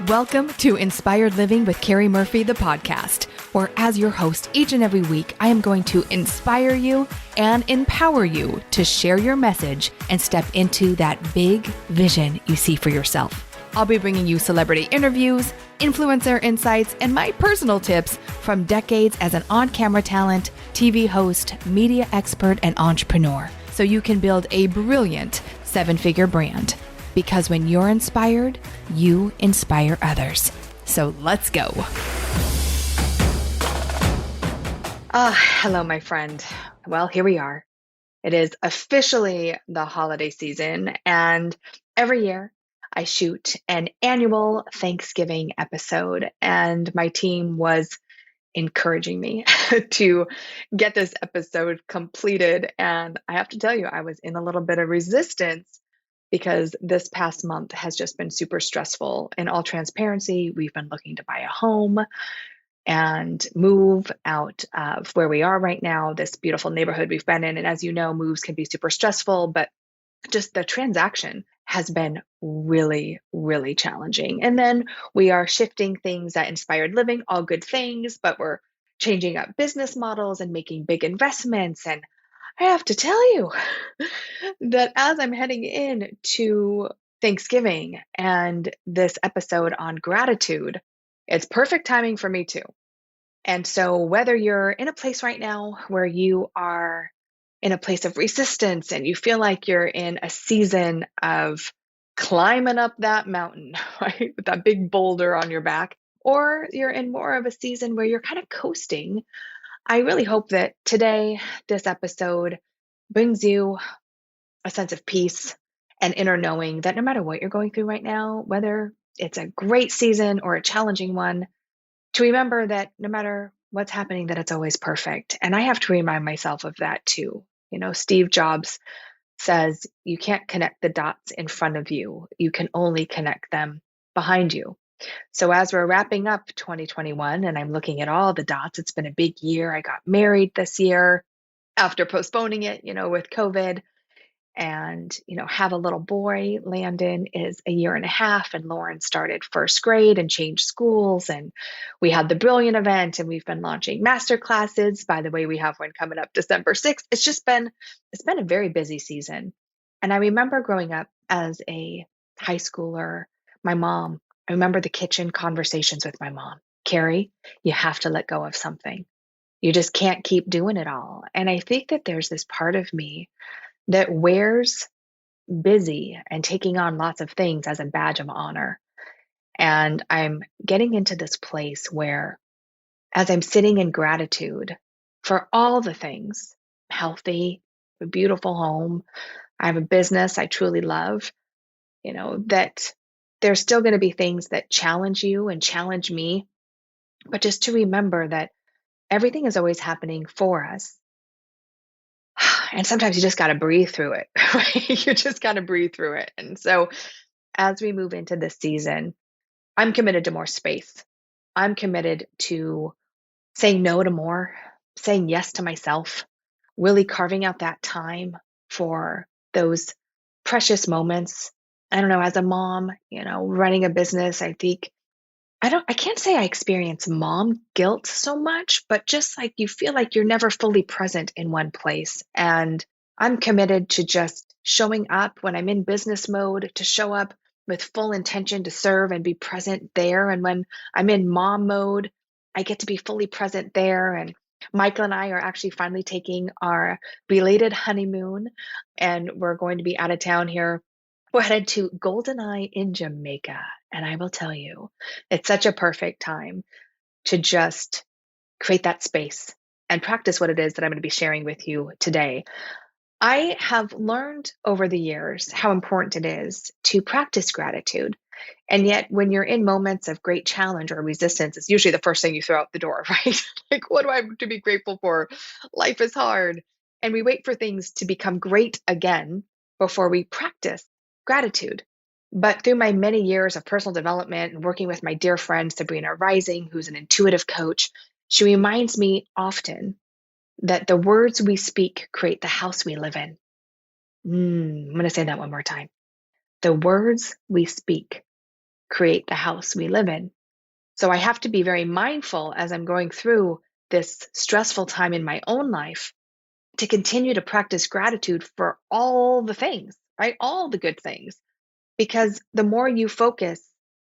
Welcome to Inspired Living with Keri Murphy, the podcast, where as your host each and every week, I am going to inspire you and empower you to share your message and step into that big vision you see for yourself. I'll be bringing you celebrity interviews, influencer insights, and my personal tips from decades as an on-camera talent, TV host, media expert, and entrepreneur, so you can build a brilliant seven-figure brand. Because when you're inspired, you inspire others. So let's go. Hello, my friend. Well, here we are. It is officially the holiday season, and every year I shoot an annual Thanksgiving episode, and my team was encouraging me to get this episode completed. And I have to tell you, I was in a little bit of resistance because this past month has just been super stressful. In all transparency, we've been looking to buy a home and move out of where we are right now, this beautiful neighborhood we've been in. And as you know, moves can be super stressful, but just the transaction has been really, really challenging. And then we are shifting things at Inspired Living, all good things, but we're changing up business models and making big investments. And I have to tell you that as I'm heading in to Thanksgiving and this episode on gratitude, it's perfect timing for me too. And so whether you're in a place right now where you are in a place of resistance and you feel like you're in a season of climbing up that mountain, right, with that big boulder on your back, or you're in more of a season where you're kind of coasting, I really hope that today, this episode brings you a sense of peace and inner knowing that no matter what you're going through right now, whether it's a great season or a challenging one, to remember that no matter what's happening, that it's always perfect. And I have to remind myself of that too. You know, Steve Jobs says you can't connect the dots in front of you. You can only connect them behind you. So as we're wrapping up 2021 and I'm looking at all the dots, it's been a big year. I got married this year after postponing it, with COVID, and, have a little boy. Landon is a year and a half, and Lauren started first grade and changed schools. And we had the Brilliant event, and we've been launching master classes. By the way, we have one coming up December 6th. It's been a very busy season. And I remember growing up as a high schooler, I remember the kitchen conversations with my mom. Keri, you have to let go of something. You just can't keep doing it all. And I think that there's this part of me that wears busy and taking on lots of things as a badge of honor. And I'm getting into this place where, as I'm sitting in gratitude for all the things, healthy, a beautiful home, I have a business I truly love, that there's still going to be things that challenge you and challenge me. But just to remember that everything is always happening for us. And sometimes you just got to breathe through it, right? You just got to breathe through it. And so as we move into this season, I'm committed to more space. I'm committed to saying no to more, saying yes to myself, really carving out that time for those precious moments. I don't know, as a mom, running a business, I think I can't say I experience mom guilt so much, but just like you feel like you're never fully present in one place. And I'm committed to just showing up when I'm in business mode, to show up with full intention to serve and be present there. And when I'm in mom mode, I get to be fully present there. And Michael and I are actually finally taking our belated honeymoon, and we're going to be out of town here. We're headed to Goldeneye in Jamaica. And I will tell you, it's such a perfect time to just create that space and practice what it is that I'm going to be sharing with you today. I have learned over the years how important it is to practice gratitude. And yet when you're in moments of great challenge or resistance, it's usually the first thing you throw out the door, right? Like, what do I have to be grateful for? Life is hard. And we wait for things to become great again before we practice gratitude. But through my many years of personal development and working with my dear friend, Sabrina Rising, who's an intuitive coach, she reminds me often that the words we speak create the house we live in. I'm going to say that one more time. The words we speak create the house we live in. So I have to be very mindful as I'm going through this stressful time in my own life to continue to practice gratitude for all the things, right? All the good things. Because the more you focus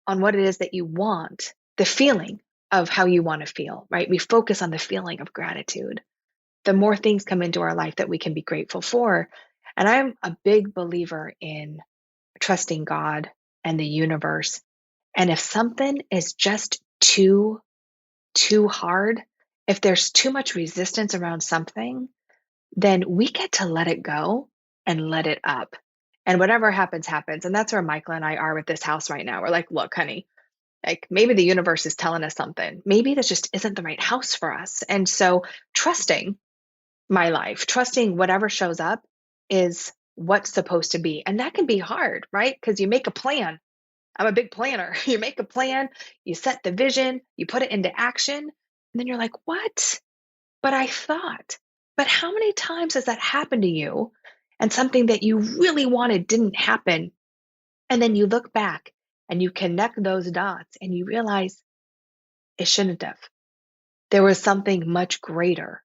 on what it is that you want, the feeling of how you want to feel, right? We focus on the feeling of gratitude. The more things come into our life that we can be grateful for. And I'm a big believer in trusting God and the universe. And if something is just too hard, if there's too much resistance around something, then we get to let it go and let it up. And whatever happens, happens. And that's where Michael and I are with this house right now. We're like, look, honey, like maybe the universe is telling us something. Maybe this just isn't the right house for us. And so trusting my life, trusting whatever shows up is what's supposed to be. And that can be hard, right? Because you make a plan. I'm a big planner. You make a plan, you set the vision, you put it into action, and then you're like, what? But I thought, but how many times has that happened to you and something that you really wanted didn't happen? And then you look back and you connect those dots and you realize it shouldn't have. There was something much greater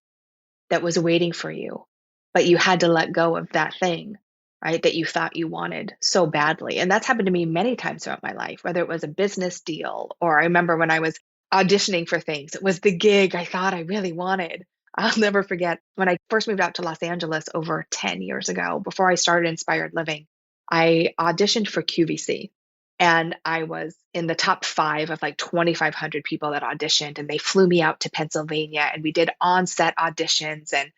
that was waiting for you, but you had to let go of that thing, right? That you thought you wanted so badly. And that's happened to me many times throughout my life, whether it was a business deal or I remember when I was auditioning for things, it was the gig I thought I really wanted. I'll never forget when I first moved out to Los Angeles over 10 years ago, before I started Inspired Living, I auditioned for QVC. And I was in the top 5 of like 2,500 people that auditioned. And they flew me out to Pennsylvania and we did on set auditions. And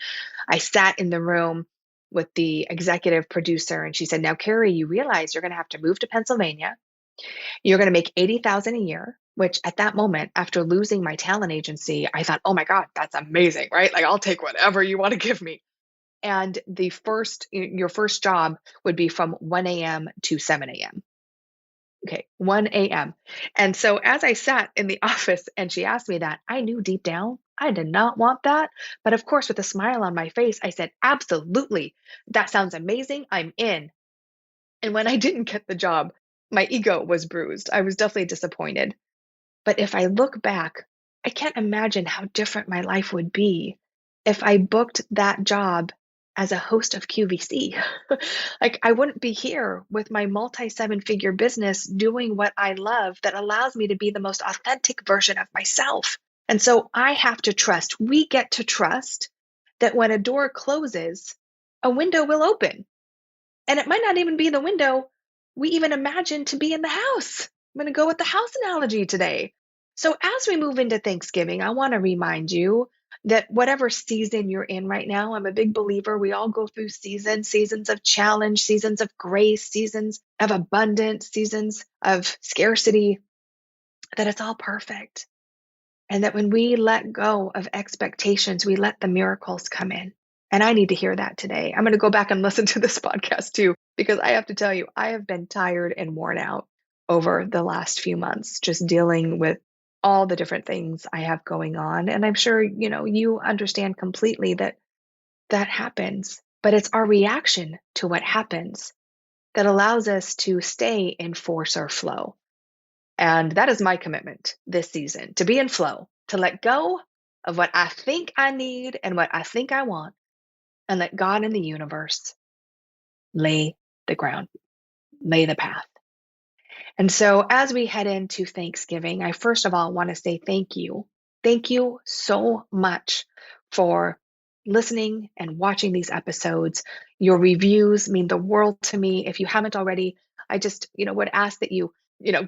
I sat in the room with the executive producer and she said, now, Keri, you realize you're going to have to move to Pennsylvania. You're going to make 80,000 a year, which at that moment, after losing my talent agency, I thought, oh my God, that's amazing, right? Like I'll take whatever you want to give me. And your first job would be from 1 a.m. to 7 a.m. Okay, 1 a.m. And so as I sat in the office and she asked me that, I knew deep down I did not want that. But of course, with a smile on my face, I said, absolutely. That sounds amazing. I'm in. And when I didn't get the job, my ego was bruised. I was definitely disappointed. But if I look back, I can't imagine how different my life would be if I booked that job as a host of QVC. Like I wouldn't be here with my multi-7-figure business doing what I love that allows me to be the most authentic version of myself. And so I have to trust, we get to trust that when a door closes, a window will open. And it might not even be the window we even imagine to be in the house. I'm going to go with the house analogy today. So as we move into Thanksgiving, I want to remind you that whatever season you're in right now, I'm a big believer. We all go through seasons of challenge, seasons of grace, seasons of abundance, seasons of scarcity, that it's all perfect. And that when we let go of expectations, we let the miracles come in. And I need to hear that today. I'm going to go back and listen to this podcast too, because I have to tell you, I have been tired and worn out over the last few months, just dealing with all the different things I have going on. And I'm sure, you understand completely that that happens, but it's our reaction to what happens that allows us to stay in force or flow. And that is my commitment this season, to be in flow, to let go of what I think I need and what I think I want, and let God and the universe lay the ground, lay the path. And so as we head into Thanksgiving, I first of all want to say thank you. Thank you so much for listening and watching these episodes. Your reviews mean the world to me. If you haven't already, I just, would ask that you,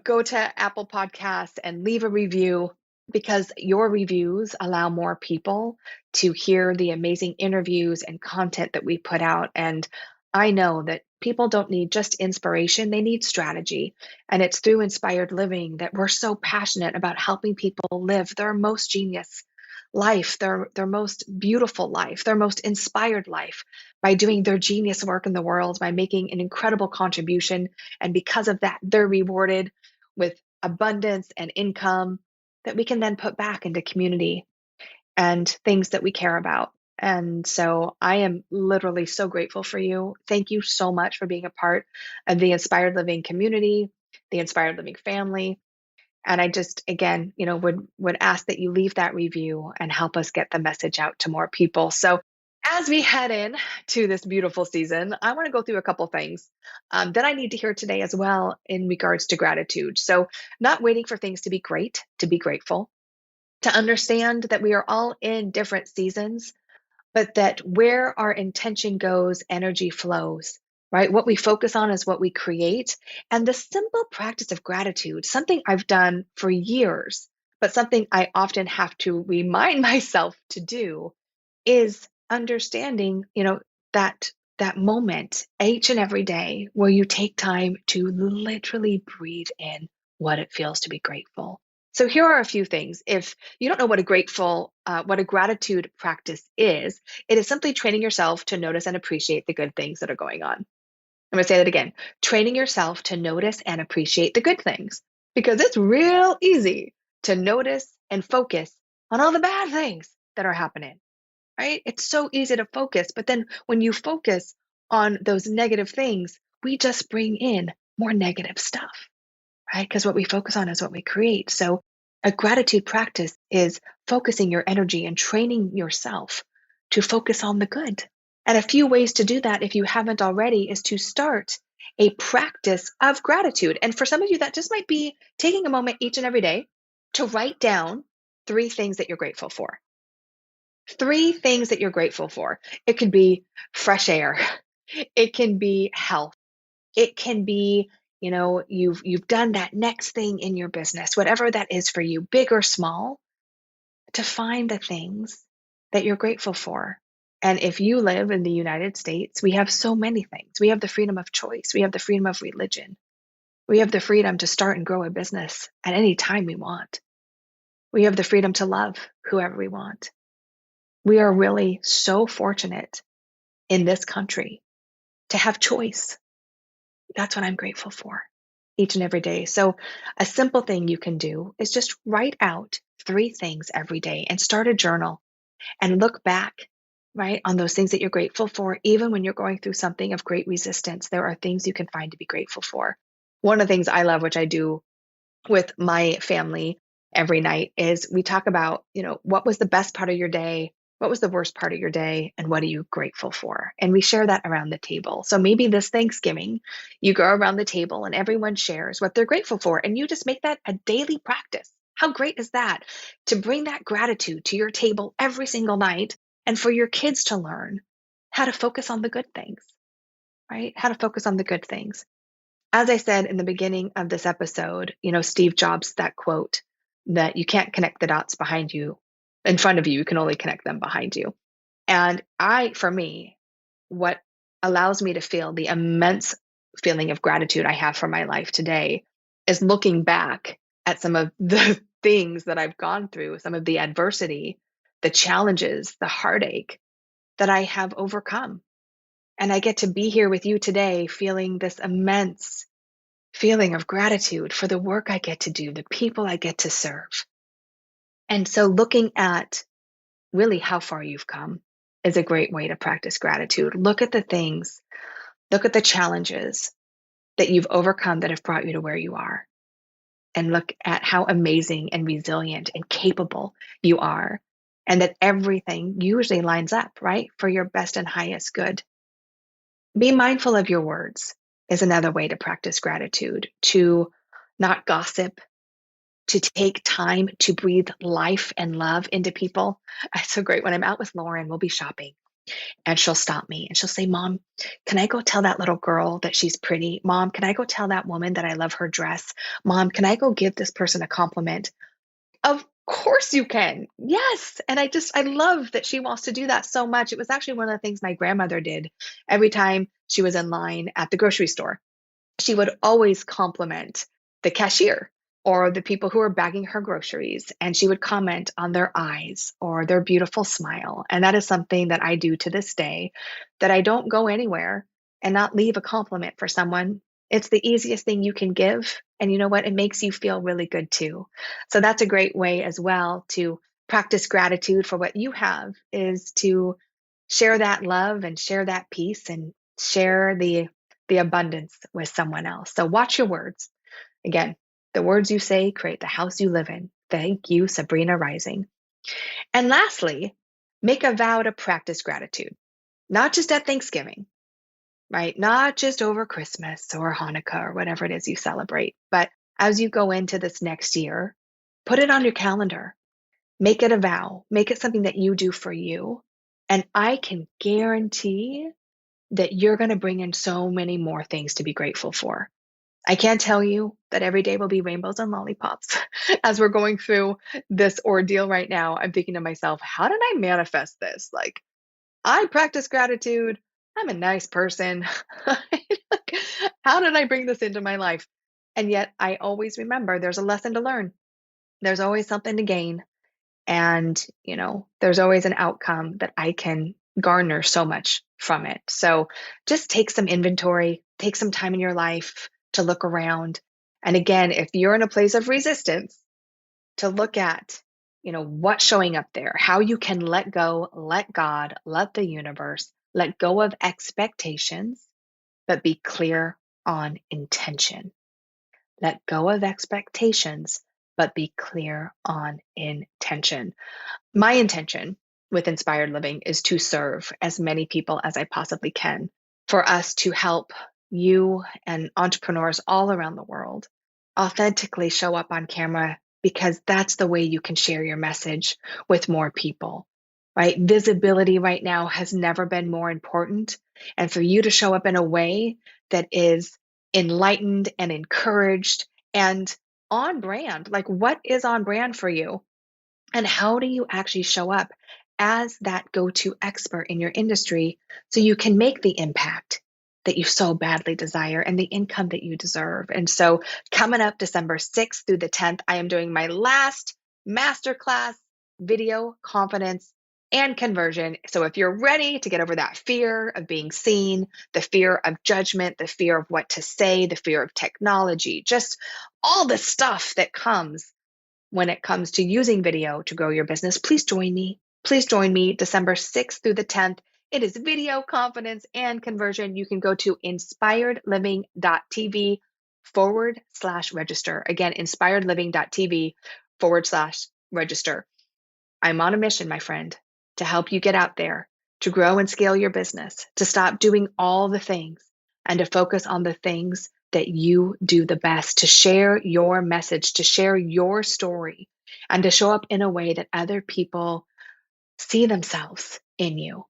go to Apple Podcasts and leave a review, because your reviews allow more people to hear the amazing interviews and content that we put out. And I know that people don't need just inspiration, they need strategy. And it's through Inspired Living that we're so passionate about helping people live their most genius life, their most beautiful life, their most inspired life, by doing their genius work in the world, by making an incredible contribution. And because of that, they're rewarded with abundance and income that we can then put back into community and things that we care about. And so I am literally so grateful for you. Thank you so much for being a part of the Inspired Living community. the Inspired Living family. And I just, again, would ask that you leave that review and help us get the message out to more people. So as we head in to this beautiful season, I want to go through a couple things that I need to hear today as well in regards to gratitude. So not waiting for things to be great, to be grateful, to understand that we are all in different seasons, but that where our intention goes, energy flows, right? What we focus on is what we create. And the simple practice of gratitude, something I've done for years, but something I often have to remind myself to do, is understanding, that that moment each and every day where you take time to literally breathe in what it feels to be grateful. So here are a few things. If you don't know what a gratitude practice is, it is simply training yourself to notice and appreciate the good things that are going on. I'm going to say that again. Training yourself to notice and appreciate the good things, because it's real easy to notice and focus on all the bad things that are happening, right? It's so easy to focus, but then when you focus on those negative things, we just bring in more negative stuff, right? Because what we focus on is what we create. So a gratitude practice is focusing your energy and training yourself to focus on the good. And a few ways to do that, if you haven't already, is to start a practice of gratitude. And for some of you, that just might be taking a moment each and every day to write down 3 things that you're grateful for. 3 things that you're grateful for. It could be fresh air. It can be health. It can be, you've done that next thing in your business, whatever that is for you, big or small, to find the things that you're grateful for. And if you live in the United States, we have so many things. We have the freedom of choice. We have the freedom of religion. We have the freedom to start and grow a business at any time we want. We have the freedom to love whoever we want. We are really so fortunate in this country to have choice. That's what I'm grateful for each and every day. So a simple thing you can do is just write out 3 things every day and start a journal and look back, right, on those things that you're grateful for. Even when you're going through something of great resistance, there are things you can find to be grateful for. One of the things I love, which I do with my family every night, is we talk about, what was the best part of your day? What was the worst part of your day? And what are you grateful for? And we share that around the table. So maybe this Thanksgiving, you go around the table and everyone shares what they're grateful for. And you just make that a daily practice. How great is that? To bring that gratitude to your table every single night, and for your kids to learn how to focus on the good things, right? How to focus on the good things. As I said in the beginning of this episode, Steve Jobs, that quote that you can't connect the dots behind you, in front of you, you can only connect them behind you. And for me, what allows me to feel the immense feeling of gratitude I have for my life today is looking back at some of the things that I've gone through, some of the adversity, the challenges, the heartache that I have overcome. And I get to be here with you today feeling this immense feeling of gratitude for the work I get to do, the people I get to serve. And so looking at really how far you've come is a great way to practice gratitude. Look at the things, look at the challenges that you've overcome that have brought you to where you are. And look at how amazing and resilient and capable you are. And that everything usually lines up, right, for your best and highest good. Be mindful of your words is another way to practice gratitude, to not gossip, to take time to breathe life and love into people. It's so great when I'm out with Lauren, we'll be shopping and she'll stop me and she'll say, Mom, can I go tell that little girl that she's pretty? Mom, can I go tell that woman that I love her dress? Mom, can I go give this person a compliment? Of course you can. Yes. And I love that she wants to do that so much. It was actually one of the things my grandmother did every time she was in line at the grocery store. She would always compliment the cashier or the people who were bagging her groceries, and she would comment on their eyes or their beautiful smile. And that is something that I do to this day, that I don't go anywhere and not leave a compliment for someone. It's the easiest thing you can give. And you know what? It makes you feel really good too. So that's a great way as well to practice gratitude for what you have, is to share that love and share that peace and share the abundance with someone else. So watch your words. Again, the words you say create the house you live in. Thank you, Sabrina Rising. And lastly, make a vow to practice gratitude, not just at Thanksgiving, right? Not just over Christmas or Hanukkah or whatever it is you celebrate, but as you go into this next year, put it on your calendar. Make it a vow. Make it something that you do for you. And I can guarantee that you're going to bring in so many more things to be grateful for. I can't tell you that every day will be rainbows and lollipops. As we're going through this ordeal right now, I'm thinking to myself, how did I manifest this? Like, I practice gratitude. I'm a nice person. Like, how did I bring this into my life? And yet I always remember there's a lesson to learn. There's always something to gain. And, there's always an outcome that I can garner so much from it. So just take some inventory, take some time in your life to look around. And again, if you're in a place of resistance, to look at, what's showing up there, how you can let go, let God, let the universe, let go of expectations, but be clear on intention. Let go of expectations, but be clear on intention. My intention with Inspired Living is to serve as many people as I possibly can, for us to help you and entrepreneurs all around the world authentically show up on camera, because that's the way you can share your message with more people, right? Visibility right now has never been more important. And for you to show up in a way that is enlightened and encouraged and on brand, like what is on brand for you? And how do you actually show up as that go-to expert in your industry so you can make the impact that you so badly desire and the income that you deserve? And so coming up December 6th through the 10th, I am doing my last masterclass, video confidence and conversion. So if you're ready to get over that fear of being seen, the fear of judgment, the fear of what to say, the fear of technology, just all the stuff that comes when it comes to using video to grow your business, please join me. Please join me December 6th through the 10th. It is video confidence and conversion. You can go to inspiredliving.tv/register. Again, inspiredliving.tv/register. I'm on a mission, my friend, to help you get out there, to grow and scale your business, to stop doing all the things and to focus on the things that you do the best, to share your message, to share your story, and to show up in a way that other people see themselves in you.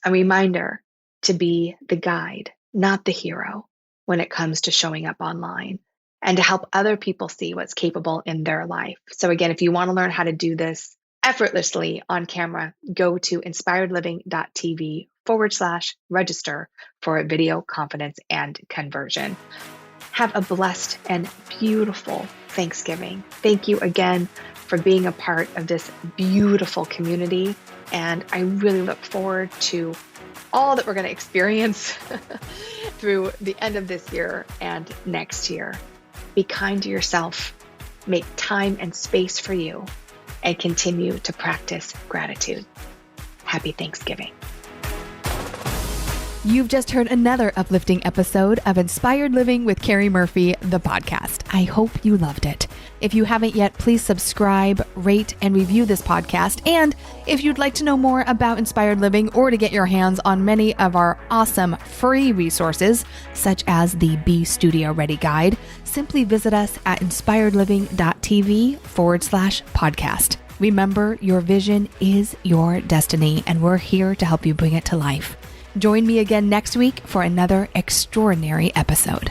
A reminder to be the guide, not the hero, when it comes to showing up online, and to help other people see what's capable in their life. So again, if you want to learn how to do this effortlessly on camera, go to inspiredliving.tv/register for video confidence and conversion. Have a blessed and beautiful Thanksgiving. Thank you again for being a part of this beautiful community. And I really look forward to all that we're going to experience through the end of this year and next year. Be kind to yourself, make time and space for you, and continue to practice gratitude. Happy Thanksgiving. You've just heard another uplifting episode of Inspired Living with Keri Murphy, the podcast. I hope you loved it. If you haven't yet, please subscribe, rate, and review this podcast. And if you'd like to know more about Inspired Living or to get your hands on many of our awesome free resources, such as the Be Studio Ready Guide, simply visit us at inspiredliving.tv/podcast. Remember, your vision is your destiny, and we're here to help you bring it to life. Join me again next week for another extraordinary episode.